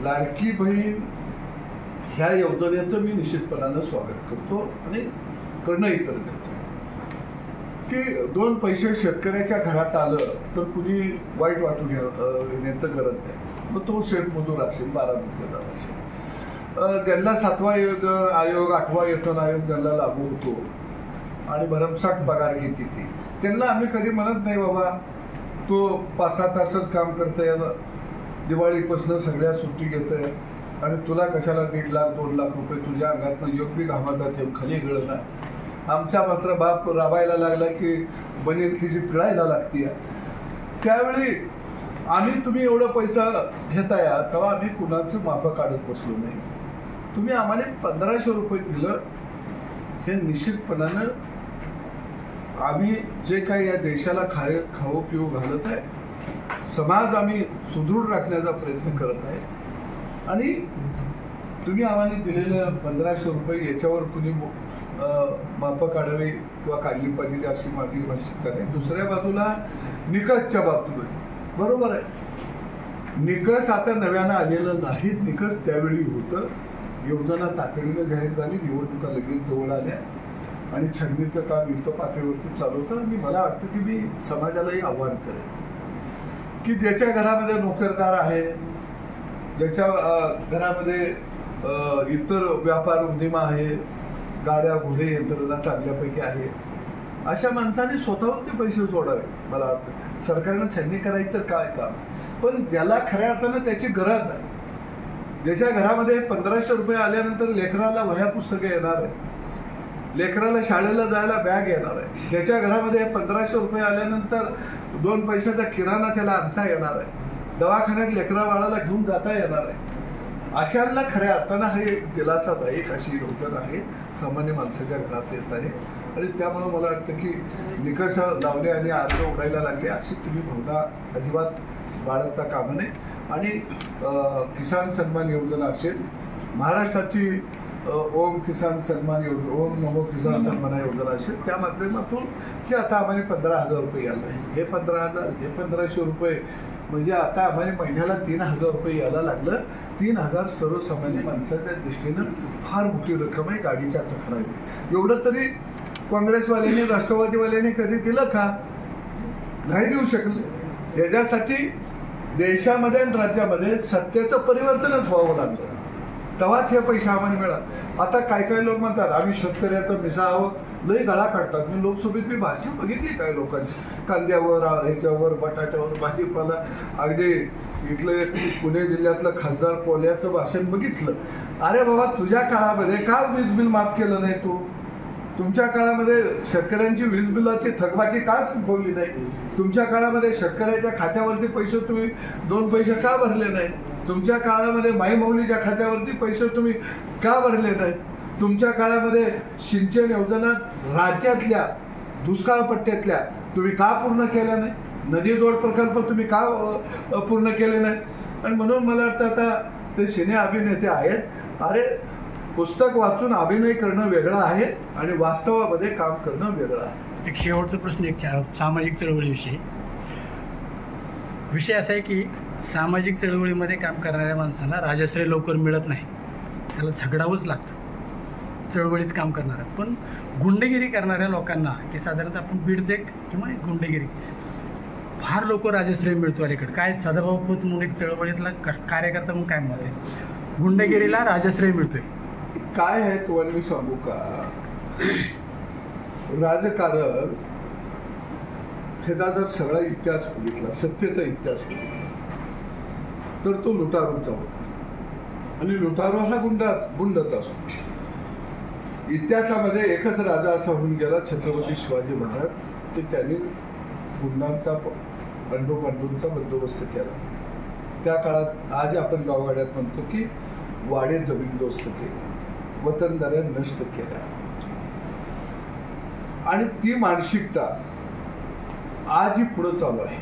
लाडकी बहीण ह्या योजनेचं मी निश्चितपणानं स्वागत करतो आणि करणंही गरजेचं आहे की 2 पैसे शेतकऱ्याच्या घरात आलं तर कुणी वाईट वाटून येण्याचं गरज नाही. मग तो शेतमजूर असेल, बारामतीदार असेल, ज्यांना 7वा आयोग 8वा वेतन आयोग ज्यांना लागू होतो आणि भरमसाठ पगार घेते ती, त्यांना आम्ही कधी म्हणत नाही बाबा तो 5-6 तासच काम करतोय, दिवाळीपासून सगळ्या सुट्टी घेतोय आणि तुला कशाला 1.5 लाख 2 लाख रुपये तुझ्या अंगातनं योग्य घामाचा थेंब खाली गळला. आमचा मात्र बाप राबायला लागला की बनेल तिची पिळायला लागते. त्यावेळी तुम्ही एवढं पैसा घेताय तेव्हा आम्ही कुणाचं माफं काढत बसलो नाही. तुम्ही आम्हाला 1500 रुपये दिलं, हे निश्चितपणानं आम्ही जे काही या देशाला खाऊ पिऊ घालत आहे, समाज आम्ही सुदृढ राखण्याचा प्रयत्न करत आहे. आणि तुम्ही आम्हाला दिलेलं 1500 रुपये याच्यावर कुणी माफं काढावी किंवा काढली पाहिजे अशी माझी निश्चित आहे. दुसऱ्या बाजूला निकषच्या बाबतीत बरोबर आहे, निकष आता नव्यानं आलेलं नाहीत. निकष त्यावेळी होतं. योजना तातडीनं जाहीर झाली, निवडणुका लगेच जवळ आल्या आणि छाननीचं काम युद्ध पातळीवरती चालू होतं. आणि मला वाटतं की मी समाजालाही आव्हान करेन की ज्याच्या घरामध्ये नोकरदार आहे, ज्याच्या घरामध्ये इतर व्यापार उद्यम आहे, गाड्या घोडे यंत्रणा चांगल्यापैकी आहे, अशा माणसाने स्वतःहून ते पैसे जोडावे. मला वाटतं सरकारनं छाननी करायची तर काय काम, पण ज्याला खऱ्या अर्थानं त्याची गरज आहे, ज्याच्या घरामध्ये 1500 रुपये आल्यानंतर लेकराला वह्या पुस्तकं येणार आहे, लेकराला शाळेला जायला बॅग येणार आहे, ज्याच्या घरामध्ये 1500 रुपये आल्यानंतर 2 पैशाचा किराणा त्याला आणता येणार आहे, दवाखान्यात लेकरा बाळाला घेऊन जाता येणार आहे, अशांना खऱ्या अर्थानं हे दिलासादायक अशी योजना आहे, सामान्य माणसाच्या घरात येत आहे. आणि त्यामुळे मला वाटतं की निकष लावले आणि अर्ज उडायला लागले अशी तुम्ही भावना अजिबात बाळगता कामा नये. आणि किसान सन्मान योजना असेल, महाराष्ट्राची ओम किसान सन्मान योजना, ओम नमो किसान सन्मान योजना असेल, त्या माध्यमातून की आता आम्हाला 15,000 रुपये यायला आहे. हे 15,000, हे 1,500 रुपये, म्हणजे आता आम्हाला महिन्याला 3,000 रुपये यायला लागलं. 3,000 सर्वसामान्य माणसाच्या दृष्टीनं फार मोठी रक्कम आहे गाडीच्या चक्राने. एवढं तरी काँग्रेसवाल्यांनी, राष्ट्रवादीवाल्यांनी कधी दिलं का? नाही देऊ शकले. याच्यासाठी देशामध्ये आणि राज्यामध्ये सत्तेचं परिवर्तनच व्हावं लागलं, तेव्हाच हे पैसे आम्हाला मिळाले. आता काय काय लोक म्हणतात आम्ही शेतकऱ्याचं मिसावं, लई गळा काढतात. मी लोकसभेत मी भाषण बघितली काय लोकांची, कांद्यावर, ह्याच्यावर, बटाट्यावर, भाजीपाला. अगदी इथलं पुणे जिल्ह्यातलं खासदार कोल्याचं भाषण बघितलं. अरे बाबा, तुझ्या काळामध्ये का वीज बिल माफ केलं नाही तू? तुमच्या काळामध्ये शेतकऱ्यांची वीज बिलाची थकबाकी का संपवली नाही? तुमच्या काळामध्ये शेतकऱ्याच्या खात्यावरती पैसे तुम्ही 2 पैसे का भरले नाही? तुमच्या काळामध्ये माई मौलीच्या खात्यावरती पैसे तुम्ही का भरले नाहीत? तुमच्या काळामध्ये सिंचन योजना राज्यातल्या दुष्काळ पट्ट्यातल्या तुम्ही का पूर्ण केल्या नाही? नदी जोड प्रकल्प तुम्ही का पूर्ण केले नाही? आणि म्हणून मला वाटतं आता ते सिने अभिनेते आहेत. अरे, पुस्तक वाचून अभिनय करणं वेगळं आहे आणि वास्तवामध्ये काम करणं वेगळं आहे. एक शेवटचा प्रश्न, एक सामाजिक चळवळीविषयी. विषय असा आहे की सामाजिक चळवळीमध्ये काम करणाऱ्या माणसांना राजाश्रय लवकर मिळत नाही, त्याला झगडावंच लागतं चळवळीत काम करणाऱ्या. पण गुंडगिरी करणाऱ्या लोकांना, की साधारणतः आपण बीडचे किंवा गुंडगिरी, फार लोक राजाश्रय मिळतो अलीकडे. काय सदाभाऊ खोत म्हणून एक चळवळीतला कार्यकर्ता म्हणून काय मत आहे? गुंडगिरीला राजाश्रय मिळतोय. काय आहे तुम्हाला मी सांगू का? राजकारण ह्याचा जर सगळा इतिहास बघितला, सत्तेचा इतिहास बघितला, तर तो लुटारूचा होता. आणि लुटारू हा गुंडच असतो. इतिहासामध्ये एकच राजा असा होऊन गेला, छत्रपती शिवाजी महाराज, की त्यांनी गुंडांचा, बंडूंचा बंदोबस्त केला. त्या काळात आज आपण गावगाड्यात म्हणतो की वाडे जमीनदोस्त केले, वतनदाऱ्या नष्ट केल्या. आणि ती मानसिकता आजही पुढे चालू आहे.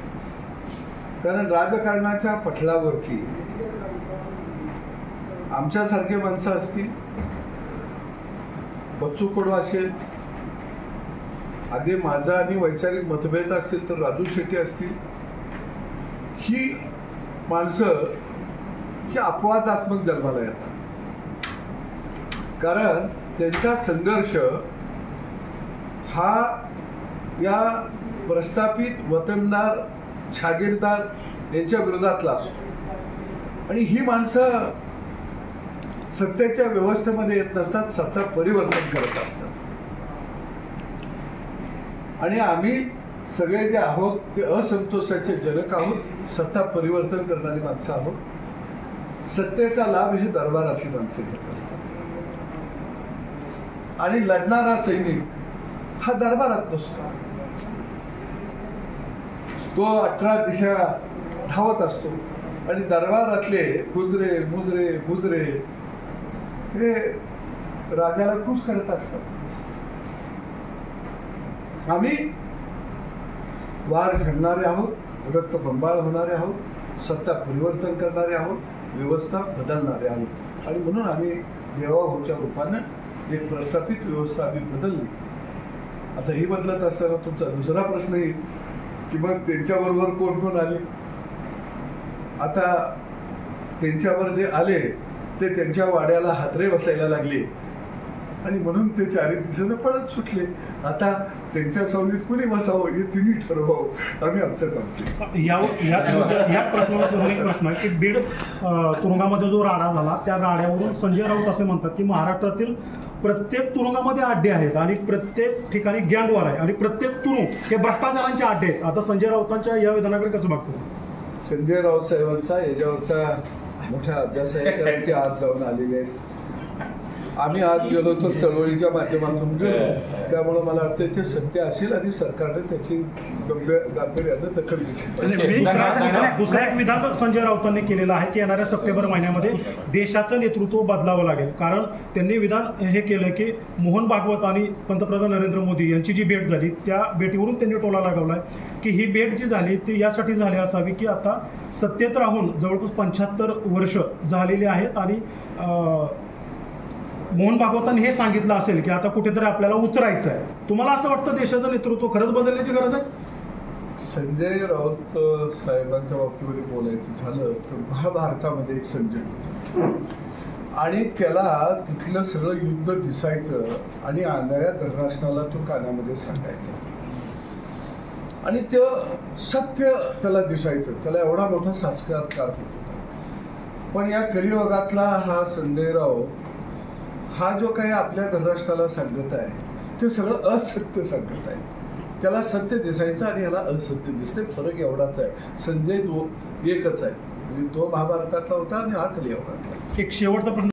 कारण राजकारणाच्या पटलावरती आमच्यासारखे माणसं असतील, बच्चू कडू असेल, अगदी माझा आणि वैचारिक मतभेद असतील तर राजू शेट्टी असतील, ही माणसं ही अपवादात्मक जन्माला येतात. कारण त्यांचा संघर्ष हा या प्रस्थापित वतनदार, छागीरदार यांच्या विरोधातला असतो. आणि ही माणसं सत्तेच्या व्यवस्थेमध्ये येत नसतात, सत्ता परिवर्तन करत असतात. आणि आम्ही सगळे जे आहोत ते असंतोषाचे जनक आहोत, सत्ता परिवर्तन करणारी माणसं आहोत. सत्तेचा लाभ हे दरबारातली माणसं घेत असतात. आणि लढणारा सैनिक हा दरबारात नसतो, तो 18 दिशा धावत असतो. आणि दरबारातले गुजरे मुजरे हे राजाला खुश करत असतात. आम्ही वार घडणारे आहोत, रक्तबंबाळ होणारे आहोत, सत्ता परिवर्तन करणारे आहोत, व्यवस्था बदलणारे आहोत. आणि म्हणून आम्ही देवाभाऊच्या रूपानं एक प्रस्थापित व्यवस्था आम्ही बदलली. आता ही बदलत असताना तुमचा दुसरा प्रश्न येईल की मग त्यांच्याबरोबर कोण कोण आले? आता त्यांच्यावर जे आले ते त्यांच्या वाड्याला हादरे बसायला लागले आणि म्हणून ते चारी दिशेने पळत सुटले. आता त्यांच्या सावलीत कुणी बसावं हे तिन्ही ठरवावं, आम्ही आमचं काम केलं. या प्रश्नावर एक प्रश्न आहे की बीड तुरुंगामध्ये जो राडा झाला त्या राड्यावरून संजय राऊत असे म्हणतात की महाराष्ट्रातील प्रत्येक तुरुंगामध्ये अड्डे आहेत आणि प्रत्येक ठिकाणी गँगवॉर आहे आणि प्रत्येक तुरुंग हे भ्रष्टाचारांचे अड्डे आहेत. आता संजय राऊतांच्या या विधानाकडे कसं बघतो? संजय राऊत साहेबांचा याच्यावरचा मोठा अभ्यास आहे, कारण ते आज जाऊन आलेले आहेत. आम्ही आज गेलो तर चळवळीच्या माध्यमातून गेलो, त्यामुळे मला वाटतं ते सत्य असेल आणि सरकारने त्याची गांभीर्यानं दखल घेतली. दुसरा एक विधान संजय राऊतांनी केलेलं आहे की येणाऱ्या सप्टेंबर महिन्यामध्ये देशाचं नेतृत्व बदलावं लागेल. कारण त्यांनी विधान हे केलं की मोहन भागवत आणि पंतप्रधान नरेंद्र मोदी यांची जी भेट झाली त्या भेटीवरून त्यांनी टोला लगावलाय की ही भेट जी झाली ती यासाठी झाली असावी की आता सत्तेत राहून जवळपास 75 वर्ष झालेली आहेत आणि मोहन भागवतांनी हे सांगितलं असेल की आता कुठेतरी आपल्याला उतरायचं आहे. तुम्हाला असं वाटतं देशाचं नेतृत्व खरंच बदलण्याची गरज आहे? संजय राऊत साहेबांच्या बाबतीमध्ये बोलायचं झालं तर महाभारतामध्ये एक संजय होता आणि त्याला तिथलं सगळं युद्ध दिसायचं आणि आंधळ्या धृतराष्ट्राला तो कानामध्ये सांगायचा आणि ते सत्य त्याला दिसायचं. त्याला एवढा मोठा साक्षात्कार होत होता. पण या कलियुगातला हा संजयराव हा जो काही आपल्या धृतराष्ट्राला सांगत आहे ते सगळं असत्य सांगत आहे. त्याला सत्य दिसायचं आणि याला असत्य दिसते. फरक एवढाच आहे. संजय एकच आहे. म्हणजे तो महाभारतातला होता आणि हा कलियुगातला. एक शेवटचा प्रश्न